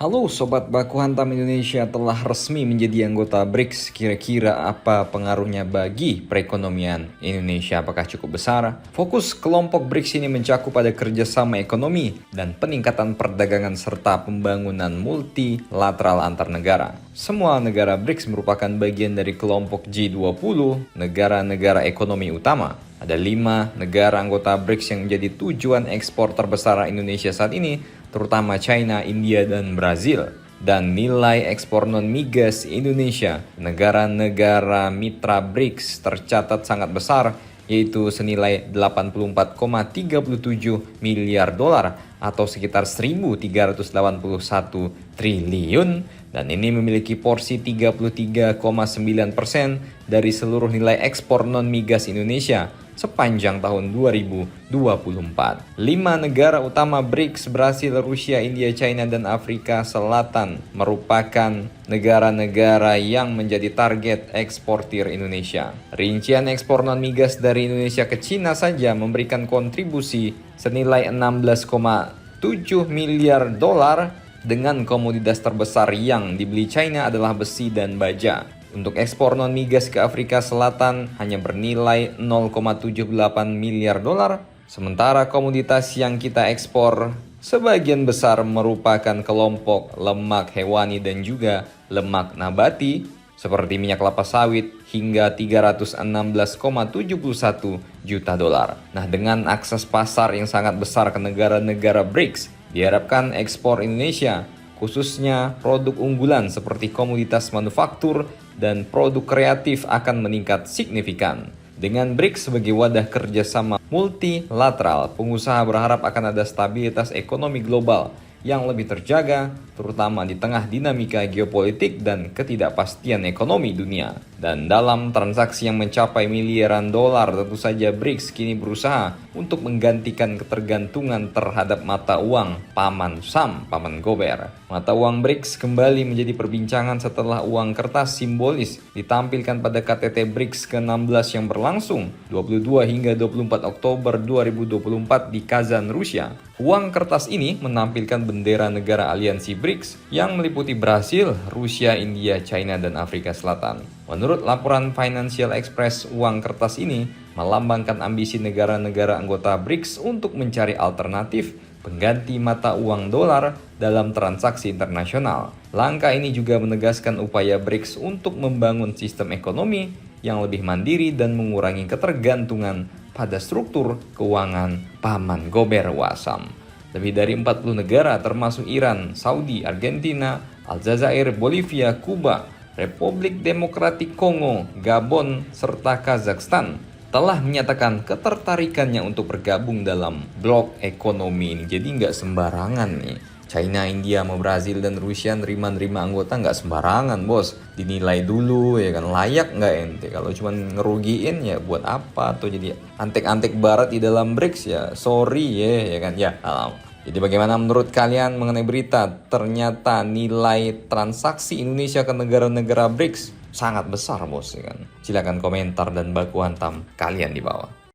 Halo Sobat Baku Hantam, Indonesia telah resmi menjadi anggota BRICS. Kira-kira apa pengaruhnya bagi perekonomian Indonesia? Apakah cukup besar? Fokus kelompok BRICS ini mencakup pada kerjasama ekonomi dan peningkatan perdagangan serta pembangunan multilateral antar negara. Semua negara BRICS merupakan bagian dari kelompok G20, negara-negara ekonomi utama. Ada 5 negara anggota BRICS yang menjadi tujuan ekspor terbesar Indonesia saat ini, terutama China, India, dan Brazil. Dan nilai ekspor non-migas Indonesia, negara-negara mitra BRICS tercatat sangat besar, yaitu senilai 84,37 miliar dolar atau sekitar 1.381 triliun, dan ini memiliki porsi 33,9% dari seluruh nilai ekspor non-migas Indonesia sepanjang tahun 2024. 5 negara utama BRICS, Brasil, Rusia, India, China, dan Afrika Selatan merupakan negara-negara yang menjadi target eksportir Indonesia. Rincian ekspor non-migas dari Indonesia ke China saja memberikan kontribusi senilai 16,7 miliar dolar, dengan komoditas terbesar yang dibeli China adalah besi dan baja. Untuk ekspor non-migas ke Afrika Selatan hanya bernilai 0,78 miliar dolar, sementara komoditas yang kita ekspor sebagian besar merupakan kelompok lemak hewani dan juga lemak nabati, seperti minyak kelapa sawit hingga 316,71 juta dolar. Nah, dengan akses pasar yang sangat besar ke negara-negara BRICS, diharapkan ekspor Indonesia, khususnya produk unggulan seperti komoditas manufaktur dan produk kreatif, akan meningkat signifikan. Dengan BRICS sebagai wadah kerjasama multilateral, pengusaha berharap akan ada stabilitas ekonomi global yang lebih terjaga, terutama di tengah dinamika geopolitik dan ketidakpastian ekonomi dunia. Dan dalam transaksi yang mencapai miliaran dolar, tentu saja BRICS kini berusaha untuk menggantikan ketergantungan terhadap mata uang paman SAM, paman gober. Mata uang BRICS kembali menjadi perbincangan setelah uang kertas simbolis ditampilkan pada KTT BRICS ke-16 yang berlangsung 22 hingga 24 Oktober 2024 di Kazan, Rusia. Uang kertas ini menampilkan bendera negara aliansi BRICS yang meliputi Brasil, Rusia, India, China, dan Afrika Selatan. Menurut laporan Financial Express, uang kertas ini melambangkan ambisi negara-negara anggota BRICS untuk mencari alternatif pengganti mata uang dolar dalam transaksi internasional. Langkah ini juga menegaskan upaya BRICS untuk membangun sistem ekonomi yang lebih mandiri dan mengurangi ketergantungan pada struktur keuangan paman gober wasam. Lebih dari 40 negara termasuk Iran, Saudi, Argentina, Aljazair, Bolivia, Kuba, Republik Demokratik Kongo, Gabon, serta Kazakhstan telah menyatakan ketertarikannya untuk bergabung dalam blok ekonomi ini. Jadi nggak sembarangan nih. China, India, Brazil, dan Rusia nerima anggota nggak sembarangan, bos. Dinilai dulu, ya kan, layak nggak ente. Kalau cuma ngerugiin, ya buat apa? Atau jadi antek-antek barat di dalam BRICS, ya sorry ya kan, ya. Jadi bagaimana menurut kalian mengenai berita ternyata nilai transaksi Indonesia ke negara-negara BRICS sangat besar, bos, ya kan? Silakan komentar dan baku hantam kalian di bawah.